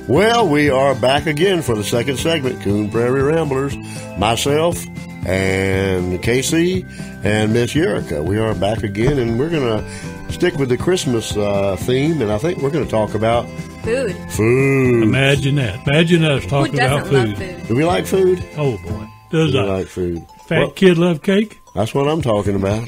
Well, we are back again for the second segment, Coon Prairie Ramblers. Myself and Casey and Miss Yurika. We are back again, and we're going to stick with the Christmas theme, and I think we're going to talk about food. Food. Imagine that. Imagine us talking about food. Do we like food? Oh, boy. Does I like food? Fat kid love cake? That's what I'm talking about.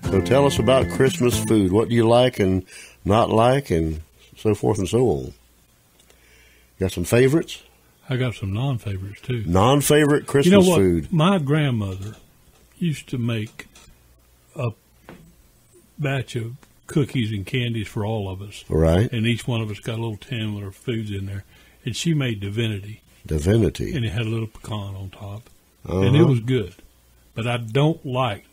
So tell us about Christmas food. What do you like and not like, and so forth and so on. Got some favorites? I got some non-favorites, too. Non-favorite Christmas food. My grandmother used to make a batch of cookies and candies for all of us. Right. And each one of us got a little tin with our foods in there. And she made Divinity. Divinity. And it had a little pecan on top. And it was good. But I don't like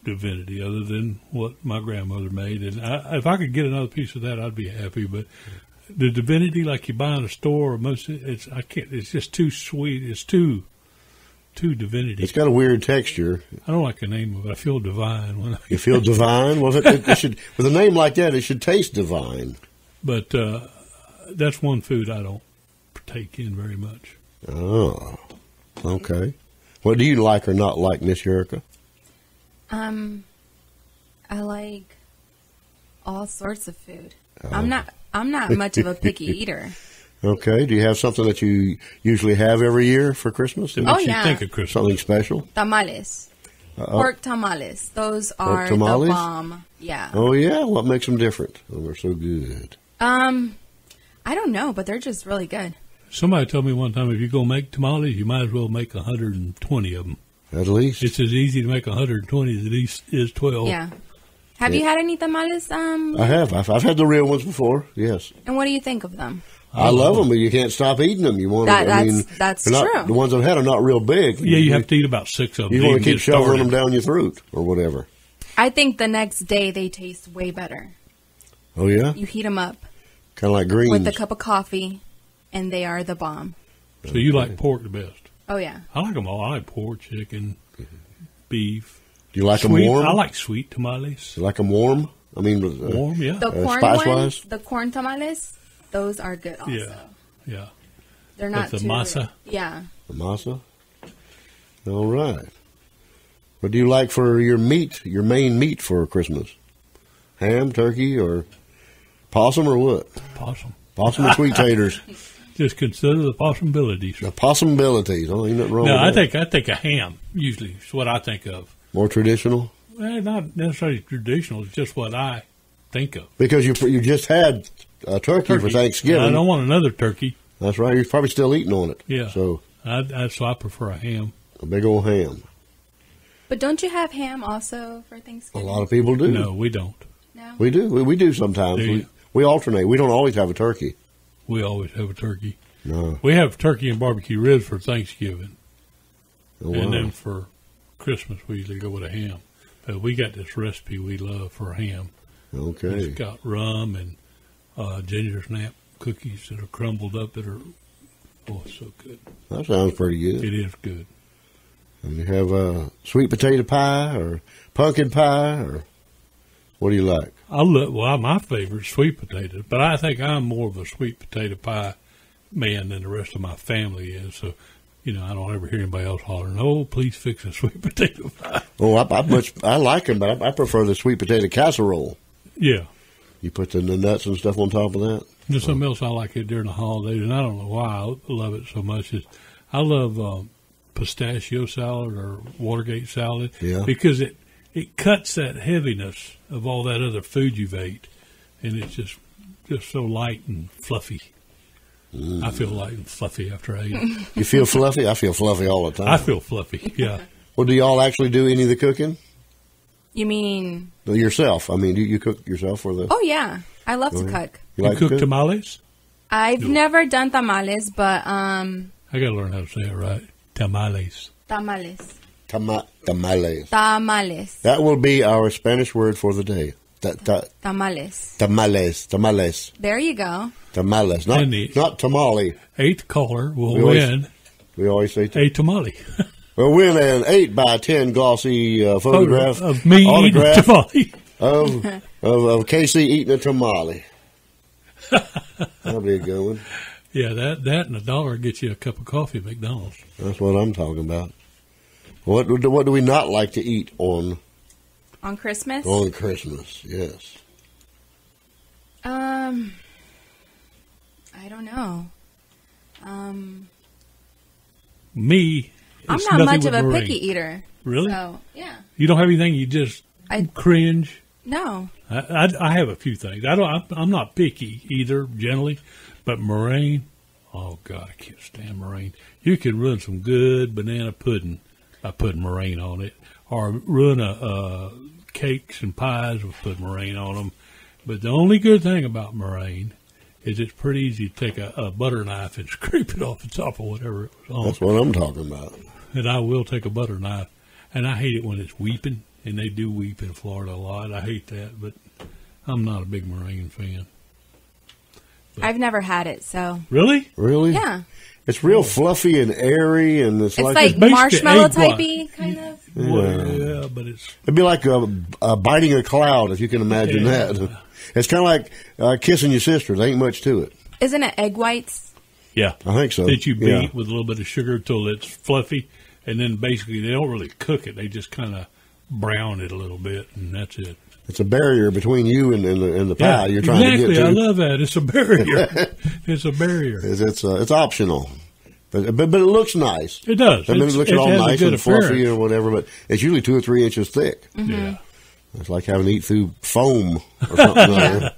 Divinity other than what my grandmother made. And if I could get another piece of that, I'd be happy. But the Divinity, like you buy in a store, I can't. It's just too sweet. It's too Divinity. It's got a weird texture. I don't like the name of it. I feel divine when you feel divine. Well, it should, with a name like that, it should taste divine. But that's one food I don't partake in very much. Oh, okay. What do you like or not like, Miss Yurika? I like all sorts of food. I'm not much of a picky eater. Okay. Do you have something that you usually have every year for Christmas? That makes you think of Christmas. Something special? Tamales. Pork tamales. Those are the bomb. Yeah. Oh, yeah? What makes them different? Oh, they're so good. I don't know, but they're just really good. Somebody told me one time, if you go make tamales, you might as well make 120 of them. At least. It's as easy to make 120 as it is 12. Yeah. Have you had any tamales? I have. I've had the real ones before, yes. And what do you think of them? I love them, but you can't stop eating them. You want that's true. The ones I've had are not real big. Yeah, you have to eat about 6 of them. You want to keep shoveling them down your throat or whatever. I think the next day they taste way better. Oh, yeah? You heat them up. Kind of like greens. With a cup of coffee, and they are the bomb. So you like pork the best? Oh, yeah. I like them all. I like pork, chicken, beef. Do you like them warm? I like sweet tamales. You like them warm? I mean, warm, yeah. The corn spice-wise? The corn tamales, those are good also. Yeah. They're not the masa? Yeah. The masa? All right. What do you like for your meat, your main meat for Christmas? Ham, turkey, or possum, or what? Possum. Possum and sweet taters. Just consider the possibilities. The possibilities. Oh, ain't nothing wrong with that. I think a ham, usually, is what I think of. More traditional? Not necessarily traditional. It's just what I think of. Because you just had a turkey for Thanksgiving. I don't want another turkey. That's right. You're probably still eating on it. Yeah. So I prefer a ham. A big old ham. But don't you have ham also for Thanksgiving? A lot of people do. No, we don't. No? We do. We do sometimes. We alternate. We don't always have a turkey. We always have a turkey. No. We have turkey and barbecue ribs for Thanksgiving. Oh, and wow. then for Christmas, we usually go with a ham. But we got this recipe we love for a ham. Okay. It's got rum and ginger snap cookies that are crumbled up that are, it's so good. That sounds pretty good. It is good. And you have sweet potato pie or pumpkin pie, or what do you like? My favorite is sweet potatoes, but I think I'm more of a sweet potato pie man than the rest of my family is. So, I don't ever hear anybody else hollering, "Oh, please fix a sweet potato pie." Oh, I like them, but I prefer the sweet potato casserole. Yeah. You put the nuts and stuff on top of that. There's something else I like it during the holidays, and I don't know why I love it so much. I love pistachio salad or Watergate salad because it cuts that heaviness of all that other food you've ate, and it's just so light and fluffy. I feel light and fluffy after I eat it. You feel fluffy? I feel fluffy all the time. I feel fluffy, yeah. Well, do y'all actually do any of the cooking? You mean? Yourself. I mean, do you cook yourself for the... Oh, yeah. I love to cook. You cook tamales? I've never done tamales, but... I got to learn how to say it right. Tamales. Tamales. Tamales. Tamales. That will be our Spanish word for the day. Tamales. Tamales. Tamales. There you go. Tamales. Not tamale. 8th caller will win. We always say a tamale. We'll win an 8x10 glossy photograph of me eating a tamale. of Casey eating a tamale. That'll be a good one. Yeah, that and $1 gets you a cup of coffee at McDonald's. That's what I'm talking about. What do we not like to eat on Christmas? On Christmas, yes. I don't know. Me, I'm not much of a picky eater. Really? So, yeah. You don't have anything you just cringe? No. I have a few things. I'm not picky either, generally, but meringue, oh, God, I can't stand meringue. You can ruin some good banana pudding by putting meringue on it, or ruin cakes and pies with putting meringue on them. But the only good thing about meringue is it's pretty easy to take a butter knife and scrape it off the top of whatever it was on. That's what I'm talking about. And I will take a butter knife. And I hate it when it's weeping, and they do weep in Florida a lot. I hate that, but I'm not a big meringue fan. But I've never had it, so. Really? Really? Yeah. It's real fluffy and airy, and it's like basically marshmallow egg white. typey, kind of. Yeah, but it'd be like biting a cloud, if you can imagine that. It's kind of like kissing your sister. There ain't much to it. Isn't it egg whites? Yeah. I think so. That you beat with a little bit of sugar until it's fluffy, and then basically they don't really cook it. They just kind of brown it a little bit, and that's it. It's a barrier between you and the pie you're trying to get to. I love that. It's a barrier. It's a barrier. It's optional. But it looks nice. It does. I mean, it looks all nice and fluffy or whatever, but it's usually 2 or 3 inches thick. Mm-hmm. Yeah. It's like having to eat through foam or something like that.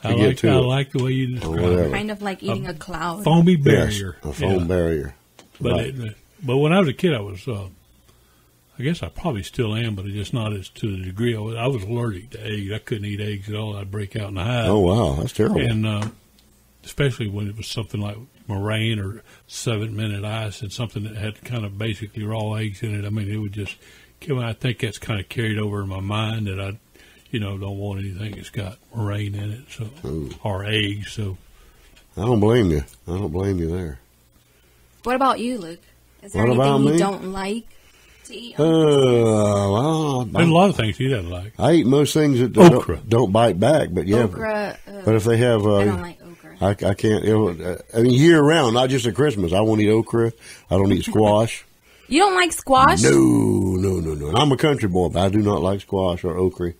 I like the way you describe it. Kind of like eating a cloud. Foamy barrier. Yes, a foam barrier. But right. But when I was a kid, I was, I guess I probably still am, but just not as to the degree. I was allergic to eggs. I couldn't eat eggs at all. I'd break out in a hive. Oh, wow. That's terrible. And especially when it was something like meringue or 7-minute ice and something that had kind of basically raw eggs in it. I mean, it would just kill me. I think that's kind of carried over in my mind that I, don't want anything that's got meringue in it, so or eggs. So I don't blame you. I don't blame you there. What about you, Luke? Is there anything you don't like to eat? Well, there's a lot of things he doesn't like. I eat most things that don't bite back, but yeah. Okra. But if they have, I don't like okra. I can't. I mean, year round, not just at Christmas. I won't eat okra. I don't eat squash. You don't like squash? No. And I'm a country boy, but I do not like squash or okra.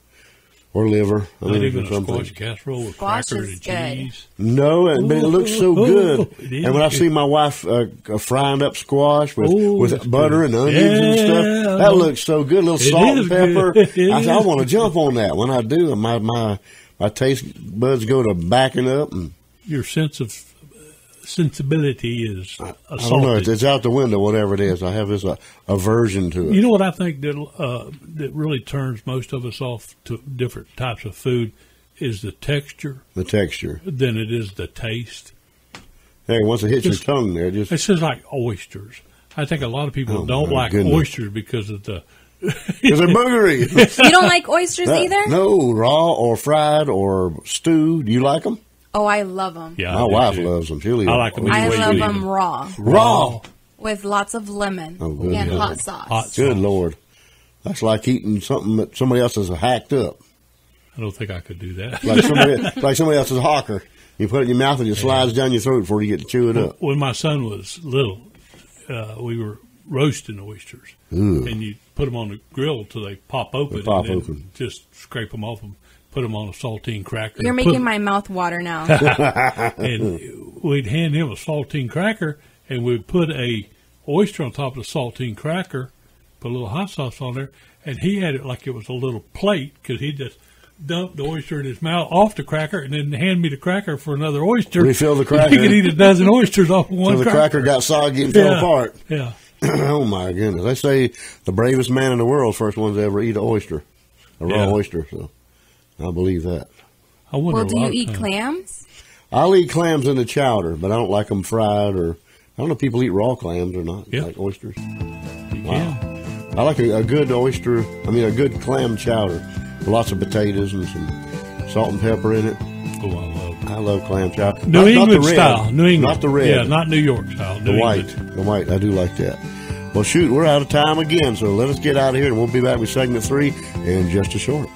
Or liver. Not even a squash casserole with crackers and cheese. No, but it looks so good. And when I see my wife frying up squash with butter and onions and stuff, that looks so good. A little salt and pepper. I want to jump on that. When I do, my taste buds go to backing up. And your sense of sensibility is assaulted. I don't know. It's out the window, whatever it is. I have this aversion to it. You know what I think that really turns most of us off to different types of food is the texture. The texture. Than it is the taste. Hey, once it hits your tongue there, it's just like oysters. I think a lot of people don't like oysters because of the... Because they're buggery. You don't like oysters either? No, raw or fried or stewed. Do you like them? Oh, I love them. Yeah, my wife loves them. She'll eat them. I like them. I love them raw. Raw. With lots of lemon and hot sauce. Good Lord. That's like eating something that somebody else has hacked up. I don't think I could do that. like somebody else's hawker. You put it in your mouth and it slides down your throat before you get to chew it up. When my son was little, we were roasting oysters. And you put them on the grill till they pop open. Just scrape them off and put them on a saltine cracker. You're making my mouth water now. And we'd hand him a saltine cracker, and we'd put a oyster on top of the saltine cracker, put a little hot sauce on there, and he had it like it was a little plate because he just dumped the oyster in his mouth off the cracker and then hand me the cracker for another oyster. Refill the cracker. He could eat a dozen oysters off of one cracker. So the cracker got soggy and fell apart. Yeah. Oh, my goodness. They say the bravest man in the world first ones to ever eat an oyster, a raw oyster, so I believe that. I wonder. Well, do you eat clams? I'll eat clams in the chowder, but I don't like them fried or I don't know if people eat raw clams or not, like oysters. Wow. I like a good oyster, a good clam chowder. Lots of potatoes and some salt and pepper in it. Oh, I love clam chowder. New England style. New England. Not the red. Yeah, not New York style. The white. I do like that. Well, shoot, we're out of time again, so let us get out of here, and we'll be back with segment 3 in just a short.